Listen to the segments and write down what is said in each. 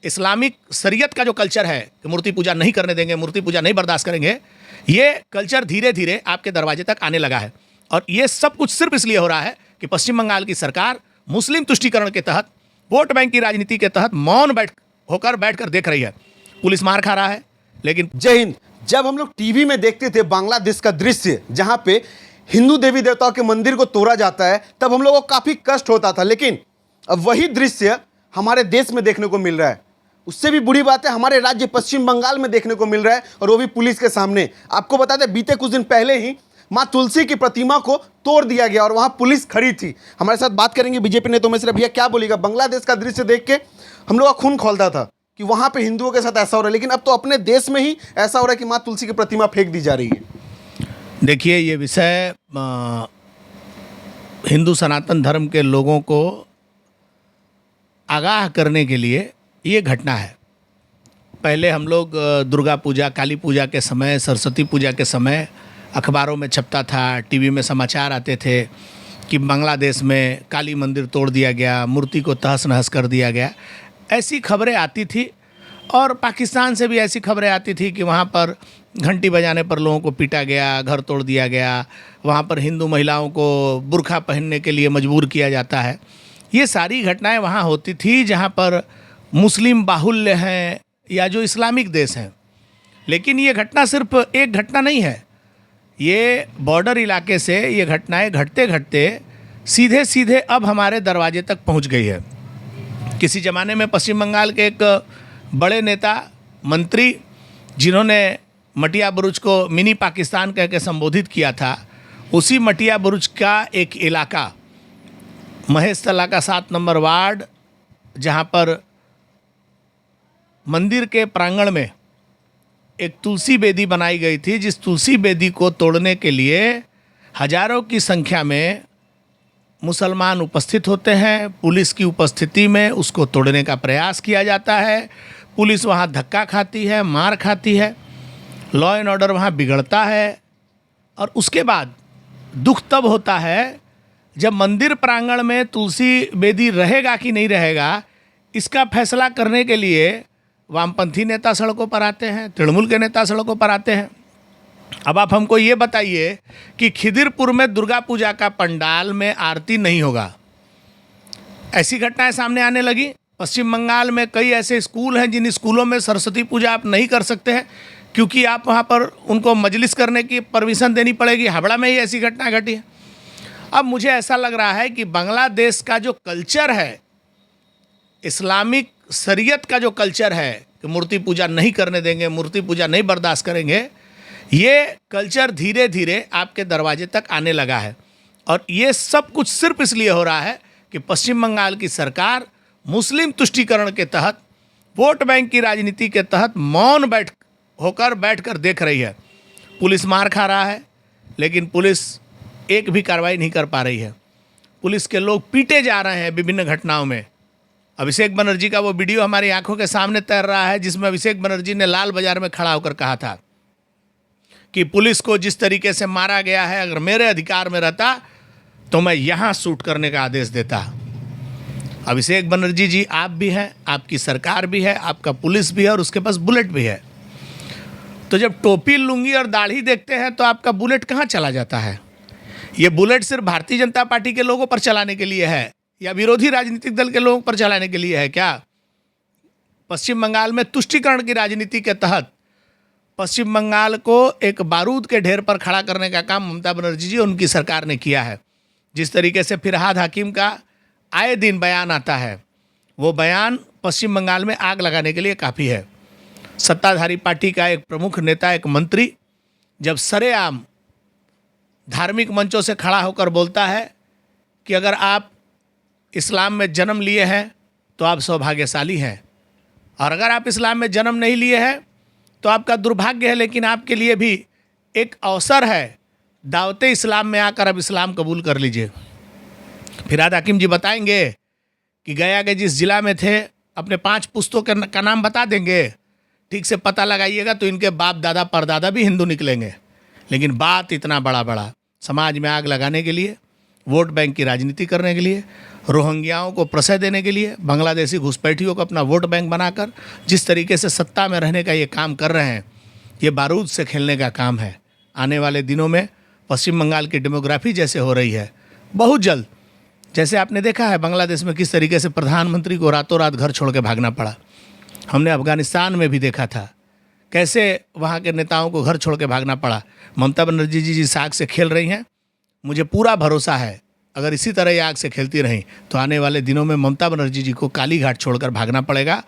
Islamic शरीयत का जो कल्चर है कि मूर्ति पूजा नहीं करने देंगे, मूर्ति पूजा नहीं बर्दाश्त करेंगे, ये कल्चर धीरे धीरे आपके दरवाजे तक आने लगा है। और ये सब कुछ सिर्फ इसलिए हो रहा है कि पश्चिम बंगाल की सरकार मुस्लिम तुष्टीकरण के तहत, वोट बैंक की राजनीति के तहत मौन बैठकर देख रही है। पुलिस मार खा रहा है, लेकिन जय हिंद। जब हम लोग टीवी में देखते थे बांग्लादेश का दृश्य जहां पे हिंदू देवी देवताओं के मंदिर को तोड़ा जाता है, तब हम लोगों को काफी कष्ट होता था। लेकिन अब वही दृश्य हमारे देश में देखने को मिल रहा है। उससे भी बुरी बात है हमारे राज्य पश्चिम बंगाल में देखने को मिल रहा है, और वो भी पुलिस के सामने। आपको बता दें, बीते कुछ दिन पहले ही मां तुलसी की प्रतिमा को तोड़ दिया गया और वहां पुलिस खड़ी थी। हमारे साथ बात करेंगे बीजेपी नेताओं में से। भैया क्या बोलेगा? बांग्लादेश का दृश्य देख के हम लोग का खून खौलता था कि वहां पे हिंदुओं के साथ ऐसा हो रहा है, लेकिन अब तो अपने देश में ही ऐसा हो रहा है कि मां तुलसी की प्रतिमा फेंक दी जा रही है। देखिए, ये विषय हिंदू सनातन धर्म के लोगों को आगाह करने के लिए ये घटना है। पहले हम लोग दुर्गा पूजा, काली पूजा के समय, सरस्वती पूजा के समय अखबारों में छपता था, टीवी में समाचार आते थे कि बांग्लादेश में काली मंदिर तोड़ दिया गया, मूर्ति को तहस नहस कर दिया गया। ऐसी खबरें आती थी। और पाकिस्तान से भी ऐसी खबरें आती थी कि वहाँ पर घंटी बजाने पर लोगों को पीटा गया, घर तोड़ दिया गया, वहाँ पर हिंदू महिलाओं को बुर्का पहनने के लिए मजबूर किया जाता है। ये सारी घटनाएं वहाँ होती थी जहाँ पर मुस्लिम बाहुल्य हैं या जो इस्लामिक देश हैं। लेकिन ये घटना सिर्फ एक घटना नहीं है। ये बॉर्डर इलाके से ये घटनाएं घटते घटते सीधे सीधे अब हमारे दरवाजे तक पहुंच गई है। किसी ज़माने में पश्चिम बंगाल के एक बड़े नेता, मंत्री, जिन्होंने मटिया बुरुज को मिनी पाकिस्तान कह के संबोधित किया था, उसी मटिया बुरुज का एक इलाका महेश तला का 7 नंबर वार्ड, जहाँ पर मंदिर के प्रांगण में एक तुलसी बेदी बनाई गई थी, जिस तुलसी बेदी को तोड़ने के लिए हजारों की संख्या में मुसलमान उपस्थित होते हैं। पुलिस की उपस्थिति में उसको तोड़ने का प्रयास किया जाता है। पुलिस वहाँ धक्का खाती है, मार खाती है, लॉ एंड ऑर्डर वहाँ बिगड़ता है। और उसके बाद दुख तब होता है जब मंदिर प्रांगण में तुलसी बेदी रहेगा कि नहीं रहेगा, इसका फैसला करने के लिए वामपंथी नेता सड़कों पर आते हैं, तृणमूल के नेता सड़कों पर आते हैं। अब आप हमको ये बताइए कि खिदिरपुर में दुर्गा पूजा का पंडाल में आरती नहीं होगा। ऐसी घटनाएं सामने आने लगी। पश्चिम बंगाल में कई ऐसे स्कूल हैं जिन स्कूलों में सरस्वती पूजा आप नहीं कर सकते हैं क्योंकि आप वहाँ पर उनको मजलिस करने की परमिशन देनी पड़ेगी। हावड़ा में ही ऐसी घटना घटी है। अब मुझे ऐसा लग रहा है कि बांग्लादेश का जो कल्चर है, इस्लामिक शरीयत का जो कल्चर है कि मूर्ति पूजा नहीं करने देंगे, मूर्ति पूजा नहीं बर्दाश्त करेंगे, ये कल्चर धीरे धीरे आपके दरवाजे तक आने लगा है। और ये सब कुछ सिर्फ इसलिए हो रहा है कि पश्चिम बंगाल की सरकार मुस्लिम तुष्टीकरण के तहत, वोट बैंक की राजनीति के तहत मौन बैठकर देख रही है। पुलिस मार खा रहा है, लेकिन पुलिस एक भी कार्रवाई नहीं कर पा रही है। पुलिस के लोग पीटे जा रहे हैं विभिन्न घटनाओं में। अभिषेक बनर्जी का वो वीडियो हमारी आंखों के सामने तैर रहा है, जिसमें अभिषेक बनर्जी ने लाल बाजार में खड़ा होकर कहा था कि पुलिस को जिस तरीके से मारा गया है, अगर मेरे अधिकार में रहता तो मैं यहाँ शूट करने का आदेश देता। अभिषेक बनर्जी जी, आप भी हैं, आपकी सरकार भी है, आपका पुलिस भी है और उसके पास बुलेट भी है। तो जब टोपी, लुंगी और दाढ़ी देखते हैं तो आपका बुलेट कहाँ चला जाता है? ये बुलेट सिर्फ भारतीय जनता पार्टी के लोगों पर चलाने के लिए है या विरोधी राजनीतिक दल के लोगों पर चलाने के लिए है क्या? पश्चिम बंगाल में तुष्टीकरण की राजनीति के तहत पश्चिम बंगाल को एक बारूद के ढेर पर खड़ा करने का काम ममता बनर्जी जी, उनकी सरकार ने किया है। जिस तरीके से फिरहाद हकीम का आए दिन बयान आता है, वो बयान पश्चिम बंगाल में आग लगाने के लिए काफ़ी है। सत्ताधारी पार्टी का एक प्रमुख नेता, एक मंत्री, जब सरेआम धार्मिक मंचों से खड़ा होकर बोलता है कि अगर आप इस्लाम में जन्म लिए हैं तो आप सौभाग्यशाली हैं, और अगर आप इस्लाम में जन्म नहीं लिए हैं तो आपका दुर्भाग्य है, लेकिन आपके लिए भी एक अवसर है, दावते इस्लाम में आकर अब इस्लाम कबूल कर लीजिए। फिरहाद हकीम जी बताएंगे कि गया के जिस जिला में थे, अपने 5 पुश्तों का नाम बता देंगे, ठीक से पता लगाइएगा तो इनके बाप दादा परदादा भी हिंदू निकलेंगे। लेकिन बात इतना बड़ा समाज में आग लगाने के लिए, वोट बैंक की राजनीति करने के लिए, रोहिंग्याओं को प्रश्रय देने के लिए, बांग्लादेशी घुसपैठियों को अपना वोट बैंक बनाकर जिस तरीके से सत्ता में रहने का ये काम कर रहे हैं, ये बारूद से खेलने का काम है। आने वाले दिनों में पश्चिम बंगाल की डेमोग्राफी जैसे हो रही है, बहुत जल्द, जैसे आपने देखा है बांग्लादेश में किस तरीके से प्रधानमंत्री को रातों रात घर छोड़ के भागना पड़ा, हमने अफगानिस्तान में भी देखा था कैसे वहाँ के नेताओं को घर छोड़ के भागना पड़ा। ममता बनर्जी जी जिस आग से खेल रही हैं, मुझे पूरा भरोसा है अगर इसी तरह ये आग से खेलती रहीं तो आने वाले दिनों में ममता बनर्जी जी को काली घाट छोड़कर भागना पड़ेगा,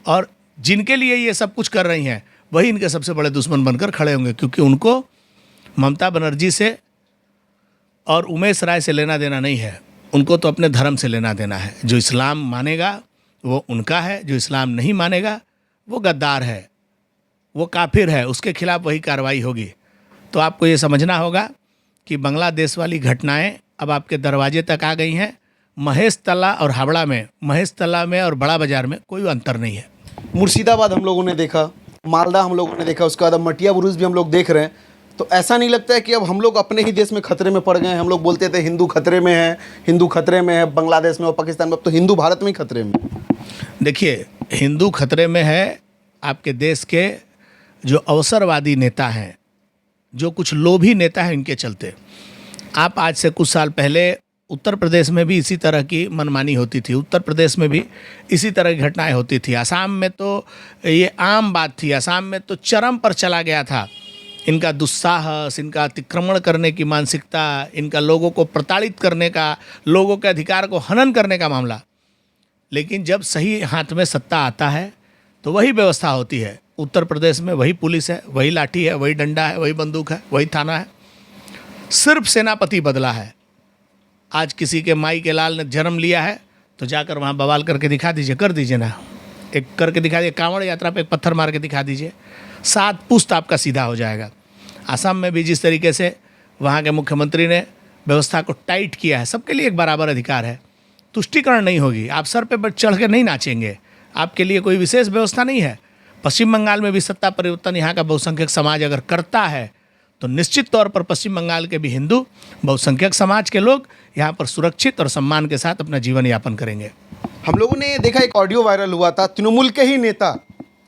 और जिनके लिए ये सब कुछ कर रही हैं वही इनके सबसे बड़े दुश्मन बनकर खड़े होंगे, क्योंकि उनको ममता बनर्जी से और उमेश राय से लेना देना नहीं है, उनको तो अपने धर्म से लेना देना है। जो इस्लाम मानेगा वो उनका है, जो इस्लाम नहीं मानेगा वो गद्दार है, वो काफिर है, उसके खिलाफ वही कार्रवाई होगी। तो आपको ये समझना होगा कि बांग्लादेश वाली घटनाएं अब आपके दरवाजे तक आ गई हैं। महेश तला और हावड़ा में, महेश तला में और बड़ा बाजार में कोई अंतर नहीं है। मुर्शिदाबाद हम लोगों ने देखा, मालदा हम लोगों ने देखा, उसके बाद अब मटिया बुरुज भी हम लोग देख रहे हैं। तो ऐसा नहीं लगता है कि अब हम लोग अपने ही देश में खतरे में पड़ गए हैं? हम लोग बोलते थे हिंदू खतरे में है, हिंदू खतरे में है बांग्लादेश में और पाकिस्तान में, अब तो हिंदू भारत में ही खतरे में। देखिए, हिंदू खतरे में है आपके देश के जो अवसरवादी नेता हैं, जो कुछ लोभी नेता हैं, इनके चलते। आप आज से कुछ साल पहले उत्तर प्रदेश में भी इसी तरह की मनमानी होती थी, उत्तर प्रदेश में भी इसी तरह की घटनाएं होती थी। असम में तो ये आम बात थी, असम में तो चरम पर चला गया था इनका दुस्साहस, इनका अतिक्रमण करने की मानसिकता, इनका लोगों को प्रताड़ित करने का, लोगों के अधिकार को हनन करने का मामला। लेकिन जब सही हाथ में सत्ता आता है तो वही व्यवस्था होती है। उत्तर प्रदेश में वही पुलिस है, वही लाठी है, वही डंडा है, वही बंदूक है, वही थाना है, सिर्फ सेनापति बदला है। आज किसी के माई के लाल ने जन्म लिया है तो जाकर वहाँ बवाल करके दिखा दीजिए, कर दीजिए ना, एक करके दिखा दीजिए, कांवड़ यात्रा पे एक पत्थर मार के दिखा दीजिए, 7 पुश्त आपका सीधा हो जाएगा। असम में भी जिस तरीके से वहाँ के मुख्यमंत्री ने व्यवस्था को टाइट किया है, सबके लिए एक बराबर अधिकार है, तुष्टिकरण नहीं होगी, आप सर पे चढ़ के नहीं नाचेंगे, आपके लिए कोई विशेष व्यवस्था नहीं है। पश्चिम बंगाल में भी सत्ता परिवर्तन यहाँ का बहुसंख्यक समाज अगर करता है तो निश्चित तौर पर पश्चिम बंगाल के भी हिंदू बहुसंख्यक समाज के लोग यहाँ पर सुरक्षित और सम्मान के साथ अपना जीवन यापन करेंगे। हम लोगों ने देखा एक ऑडियो वायरल हुआ था, तृणमूल के ही नेता,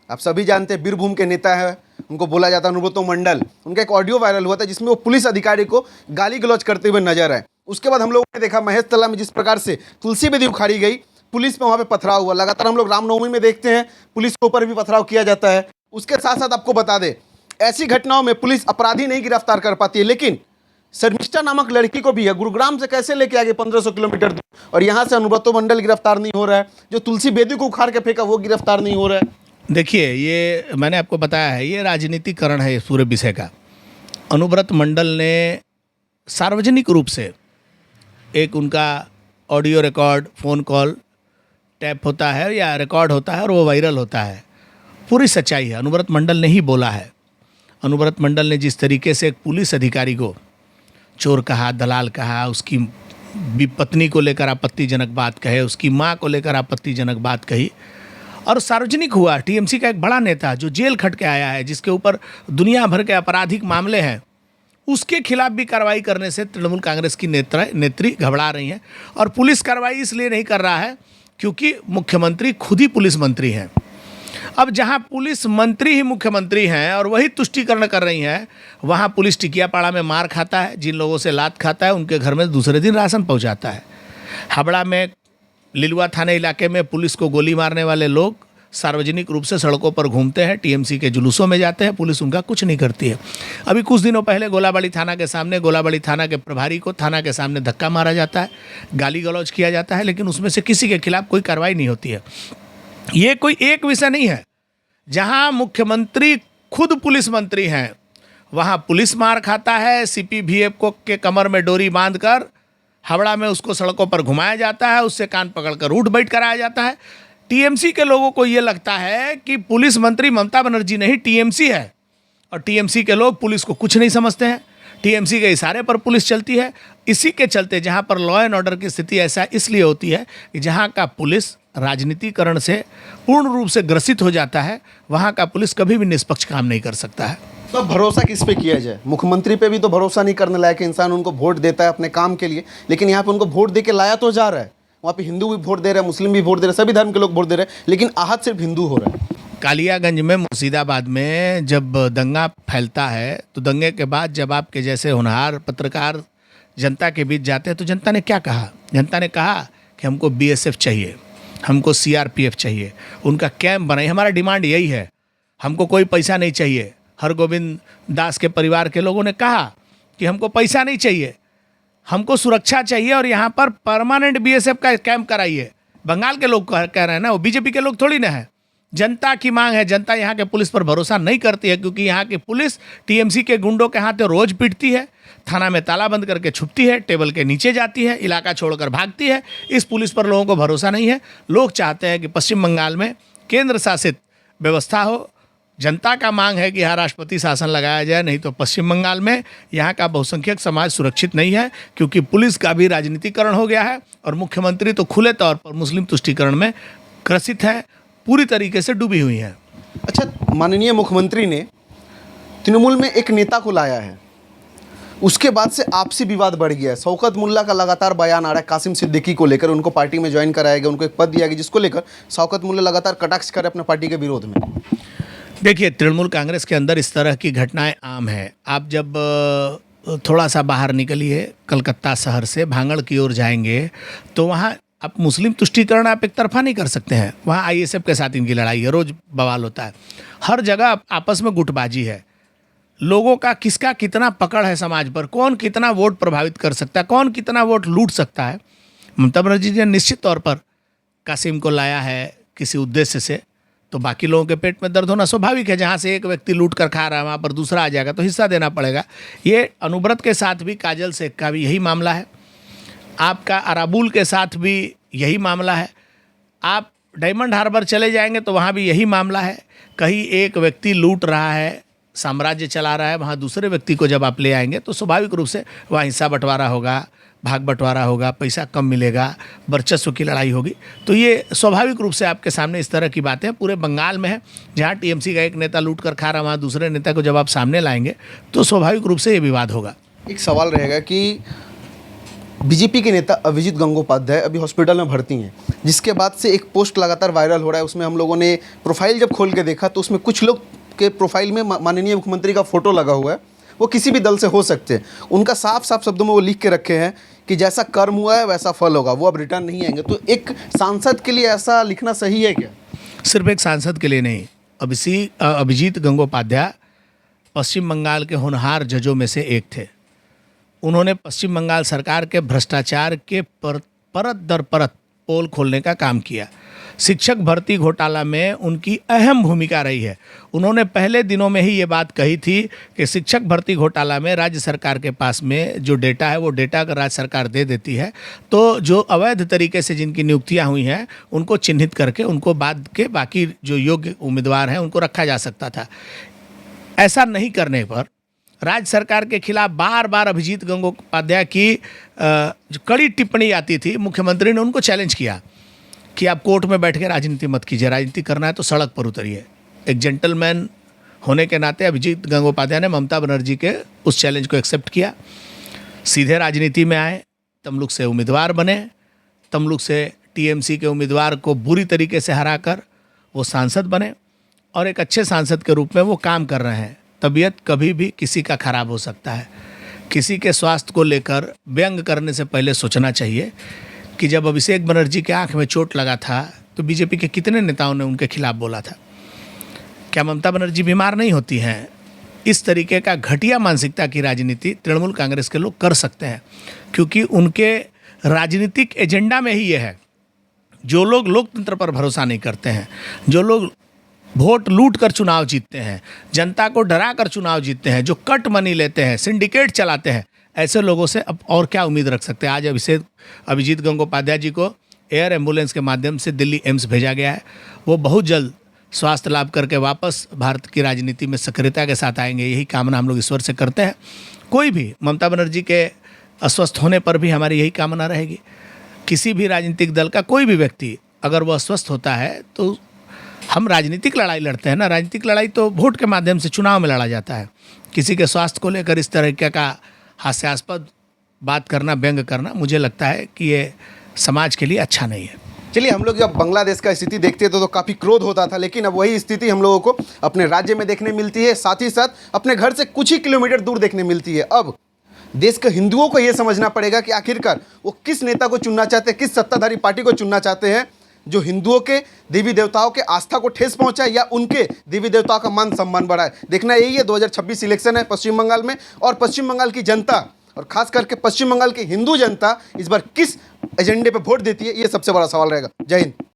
आप सभी जानते हैं बीरभूम के नेता है, उनको बोला जाता है अनुब्रतो मंडल, उनका एक ऑडियो वायरल हुआ था जिसमें वो पुलिस अधिकारी को गाली गलौज करते हुए नजर आए। उसके बाद हम लोगों ने देखा महेश तला में जिस प्रकार से तुलसी बेदी उखाड़ी गई, पुलिस में वहाँ पे पथराव हुआ। लगातार हम लोग रामनवमी में देखते हैं पुलिस के ऊपर भी पथराव किया जाता है। उसके साथ साथ आपको बता दें, ऐसी घटनाओं में पुलिस अपराधी नहीं गिरफ्तार कर पाती है, लेकिन शर्मिष्ठा नामक लड़की को भी है गुरुग्राम से कैसे लेके आ गए 1500 किलोमीटर दूर, और यहाँ से अनुब्रतो मंडल गिरफ्तार नहीं हो रहा है, जो तुलसी बेदी को उखाड़ के फेंका वो गिरफ्तार नहीं हो रहा है। देखिए, ये मैंने आपको बताया है, ये राजनीतिकरण है इस पूरे विषय का। अनुब्रत मंडल ने सार्वजनिक रूप से एक उनका audio record, phone call tap होता है या रिकॉर्ड होता है और वो वायरल होता है, पूरी सच्चाई है। अनुब्रत मंडल ने ही बोला है। अनुब्रत मंडल ने जिस तरीके से एक पुलिस अधिकारी को चोर कहा, दलाल कहा, उसकी पत्नी को लेकर आपत्तिजनक बात कहे, उसकी माँ को लेकर आपत्तिजनक बात कही, और सार्वजनिक हुआ। टीएमसी का एक बड़ा नेता जो जेल खट के आया है, जिसके ऊपर दुनिया भर के आपराधिक मामले हैं, उसके खिलाफ भी कार्रवाई करने से तृणमूल कांग्रेस की नेत्री घबरा रही हैं। और पुलिस कार्रवाई इसलिए नहीं कर रहा है क्योंकि मुख्यमंत्री खुद ही पुलिस मंत्री हैं। अब जहां पुलिस मंत्री ही मुख्यमंत्री हैं और वही तुष्टीकरण कर रही हैं, वहां पुलिस टिकियापाड़ा में मार खाता है, जिन लोगों से लात खाता है उनके घर में दूसरे दिन राशन पहुंचाता है। हावड़ा में लिलुआ थाने इलाके में पुलिस को गोली मारने वाले लोग सार्वजनिक रूप से सड़कों पर घूमते हैं, टीएमसी के जुलूसों में जाते हैं, पुलिस उनका कुछ नहीं करती है। अभी कुछ दिनों पहले गोलाबाड़ी थाना के सामने, गोलाबाड़ी थाना के प्रभारी को थाना के सामने धक्का मारा जाता है, गाली गलौज किया जाता है, लेकिन उसमें से किसी के खिलाफ कोई कार्रवाई नहीं होती है। ये कोई एक विषय नहीं है। जहां मुख्यमंत्री खुद पुलिस मंत्री हैं, वहां पुलिस मार खाता है, सीपीवीएफ को के कमर में डोरी बांधकर हावड़ा में उसको सड़कों पर घुमाया जाता है, उससे कान पकड़कर उठ बैठ कराया जाता है। टीएमसी के लोगों को ये लगता है कि पुलिस मंत्री ममता बनर्जी नहीं, टीएमसी है, और टीएमसी के लोग पुलिस को कुछ नहीं समझते हैं। टीएमसी के इशारे पर पुलिस चलती है। इसी के चलते जहां पर लॉ एंड ऑर्डर की स्थिति ऐसा इसलिए होती है कि जहां का पुलिस राजनीतिकरण से पूर्ण रूप से ग्रसित हो जाता है, वहां का पुलिस कभी भी निष्पक्ष काम नहीं कर सकता है। तो भरोसा किस पे किया जाए? मुख्यमंत्री पे भी तो भरोसा नहीं करने लायक इंसान, उनको वोट देता है अपने काम के लिए, लेकिन यहाँ पे उनको वोट दे के लाया तो जा रहा है, वहाँ पे हिंदू भी वोट दे रहे हैं, मुस्लिम भी वोट दे रहे हैं, सभी धर्म के लोग वोट दे रहे हैं, लेकिन आहत सिर्फ हिंदू हो रहा है। कालियागंज में, मुर्शिदाबाद में जब दंगा फैलता है तो दंगे के बाद जब आपके जैसे होनहार पत्रकार जनता के बीच जाते हैं तो जनता ने क्या कहा? जनता ने कहा कि हमको बीएसएफ चाहिए, हमको सीआरपीएफ चाहिए, उनका कैंप बनाइए, हमारा डिमांड यही है, हमको कोई पैसा नहीं चाहिए। हरगोविंद दास के परिवार के लोगों ने कहा कि हमको पैसा नहीं चाहिए, हमको सुरक्षा चाहिए और यहाँ पर परमानेंट बीएसएफ का कैंप कराइए। बंगाल के लोग कह रहे हैं ना, वो बीजेपी के लोग थोड़ी ना है। जनता की मांग है। जनता यहाँ के पुलिस पर भरोसा नहीं करती है क्योंकि यहाँ की पुलिस टीएमसी के गुंडों के हाथ रोज पिटती है, थाना में ताला बंद करके छुपती है, टेबल के नीचे जाती है, इलाका छोड़कर भागती है। इस पुलिस पर लोगों को भरोसा नहीं है। लोग चाहते हैं कि पश्चिम बंगाल में केंद्र शासित व्यवस्था हो। जनता का मांग है कि यहाँ राष्ट्रपति शासन लगाया जाए, नहीं तो पश्चिम बंगाल में यहाँ का बहुसंख्यक समाज सुरक्षित नहीं है क्योंकि पुलिस का भी राजनीतिकरण हो गया है और मुख्यमंत्री तो खुले तौर पर मुस्लिम तुष्टीकरण में ग्रसित है, पूरी तरीके से डूबी हुई हैं। अच्छा, माननीय मुख्यमंत्री ने तृणमूल में एक नेता को लाया है, उसके बाद से आपसी विवाद बढ़ गया है। शौकत मुल्ला का लगातार बयान आ रहा है कासिम सिद्दीकी को लेकर, उनको पार्टी में ज्वाइन कराया गया, उनको एक पद दिया गया, जिसको लेकर शौकत मुल्ला लगातार कटाक्ष कर अपने पार्टी के विरोध में। देखिए, तृणमूल कांग्रेस के अंदर इस तरह की घटनाएं आम है। आप जब थोड़ा सा बाहर निकलिए, कलकत्ता शहर से भांगड़ की ओर जाएंगे तो वहाँ आप मुस्लिम तुष्टीकरण आप एक तरफा नहीं कर सकते हैं। वहाँ आईएसएफ के साथ इनकी लड़ाई है, रोज बवाल होता है। हर जगह आपस में गुटबाजी है। लोगों का किसका कितना पकड़ है समाज पर, कौन कितना वोट प्रभावित कर सकता है, कौन कितना वोट लूट सकता है। ममता बनर्जी जी ने निश्चित तौर पर कासिम को लाया है किसी उद्देश्य से, तो बाकी लोगों के पेट में दर्द होना स्वाभाविक है। जहाँ से एक व्यक्ति लूट कर खा रहा है वहाँ पर दूसरा आ जाएगा तो हिस्सा देना पड़ेगा। ये अनुव्रत के साथ भी, काजल शेख का भी यही मामला है, आपका अराबुल के साथ भी यही मामला है। आप डायमंड हार्बर चले जाएंगे तो वहाँ भी यही मामला है। कहीं एक व्यक्ति लूट रहा है, साम्राज्य चला रहा है, वहाँ दूसरे व्यक्ति को जब आप ले आएंगे तो स्वाभाविक रूप से वहाँ हिस्सा बंटवारा होगा, भाग बंटवारा होगा, पैसा कम मिलेगा, वर्चस्व की लड़ाई होगी। तो ये स्वाभाविक रूप से आपके सामने इस तरह की बातें पूरे बंगाल में है। जहाँ टीएमसी का एक नेता लूट कर खा रहा, वहाँ दूसरे नेता को जब आप सामने लाएंगे तो स्वाभाविक रूप से ये विवाद होगा। एक सवाल रहेगा कि बीजेपी के नेता अभिजीत गंगोपाध्याय अभी हॉस्पिटल में भर्ती हैं, जिसके बाद से एक पोस्ट लगातार वायरल हो रहा है। उसमें हम लोगों ने प्रोफाइल जब खोल के देखा तो उसमें कुछ लोग के प्रोफाइल में माननीय मुख्यमंत्री का फोटो लगा हुआ है। वो किसी भी दल से हो सकते हैं। उनका साफ साफ शब्दों में वो लिख के रखे हैं कि जैसा कर्म हुआ है वैसा फल होगा, वो अब रिटर्न नहीं आएंगे। तो एक सांसद के लिए ऐसा लिखना सही है क्या? सिर्फ एक सांसद के लिए नहीं, अभिजीत गंगोपाध्याय पश्चिम बंगाल के होनहार जजों में से एक थे। उन्होंने पश्चिम बंगाल सरकार के भ्रष्टाचार के परत दर परत पोल खोलने का काम किया। शिक्षक भर्ती घोटाला में उनकी अहम भूमिका रही है। उन्होंने पहले दिनों में ही ये बात कही थी कि शिक्षक भर्ती घोटाला में राज्य सरकार के पास में जो डेटा है वो डेटा अगर राज्य सरकार दे देती है तो जो अवैध तरीके से जिनकी नियुक्तियां हुई हैं उनको चिन्हित करके उनको बाद के बाकी जो योग्य उम्मीदवार हैं उनको रखा जा सकता था। ऐसा नहीं करने पर राज्य सरकार के खिलाफ बार बार अभिजीत गंगोपाध्याय की जो कड़ी टिप्पणी आती थी, मुख्यमंत्री ने उनको चैलेंज किया कि आप कोर्ट में बैठ के राजनीति मत कीजिए, राजनीति करना है तो सड़क पर उतरिए। एक जेंटलमैन होने के नाते अभिजीत गंगोपाध्याय ने ममता बनर्जी के उस चैलेंज को एक्सेप्ट किया, सीधे राजनीति में आए, तमलुक से उम्मीदवार बने, तमलुक से टीएमसी के उम्मीदवार को बुरी तरीके से हराकर वो सांसद बने और एक अच्छे सांसद के रूप में वो काम कर रहे हैं। तबीयत कभी भी किसी का खराब हो सकता है। किसी के स्वास्थ्य को लेकर व्यंग करने से पहले सोचना चाहिए कि जब अभिषेक बनर्जी के आंख में चोट लगा था तो बीजेपी के कितने नेताओं ने उनके खिलाफ बोला था। क्या ममता बनर्जी बीमार नहीं होती हैं? इस तरीके का घटिया मानसिकता की राजनीति तृणमूल कांग्रेस के लोग कर सकते हैं क्योंकि उनके राजनीतिक एजेंडा में ही ये है। जो लोग लोकतंत्र पर भरोसा नहीं करते हैं, जो लोग वोट लूट कर चुनाव जीतते हैं, जनता को डरा कर चुनाव जीतते हैं, जो कट मनी लेते हैं, सिंडिकेट चलाते हैं, ऐसे लोगों से अब और क्या उम्मीद रख सकते हैं। आज अभिजीत गंगोपाध्याय जी को एयर एम्बुलेंस के माध्यम से दिल्ली एम्स भेजा गया है। वो बहुत जल्द स्वास्थ्य लाभ करके वापस भारत की राजनीति में सक्रियता के साथ आएंगे। यही कामना हम लोग ईश्वर से करते हैं। कोई भी, ममता बनर्जी के अस्वस्थ होने पर भी हमारी यही कामना रहेगी। किसी भी राजनीतिक दल का कोई भी व्यक्ति अगर वो अस्वस्थ होता है तो हम राजनीतिक लड़ाई लड़ते हैं ना। राजनीतिक लड़ाई तो वोट के माध्यम से चुनाव में लड़ा जाता है। किसी के स्वास्थ्य को लेकर इस तरह का हास्यास्पद बात करना, व्यंग करना, मुझे लगता है कि ये समाज के लिए अच्छा नहीं है। चलिए, हम लोग जब बांग्लादेश का स्थिति देखते थे तो काफ़ी क्रोध होता था, लेकिन अब वही स्थिति हम लोगों को अपने राज्य में देखने मिलती है, साथ ही साथ अपने घर से कुछ ही किलोमीटर दूर देखने मिलती है। अब देश के हिंदुओं को यह समझना पड़ेगा कि आखिरकार वो किस नेता को चुनना चाहते हैं, किस सत्ताधारी पार्टी को चुनना चाहते हैं जो हिंदुओं के देवी देवताओं के आस्था को ठेस पहुंचाए या उनके देवी देवताओं का मान सम्मान बढ़ाए। देखना यही है। 2026 इलेक्शन है पश्चिम बंगाल में, और पश्चिम बंगाल की जनता और खास करके पश्चिम बंगाल की हिंदू जनता इस बार किस एजेंडे पे वोट देती है, ये सबसे बड़ा सवाल रहेगा। जय हिंद।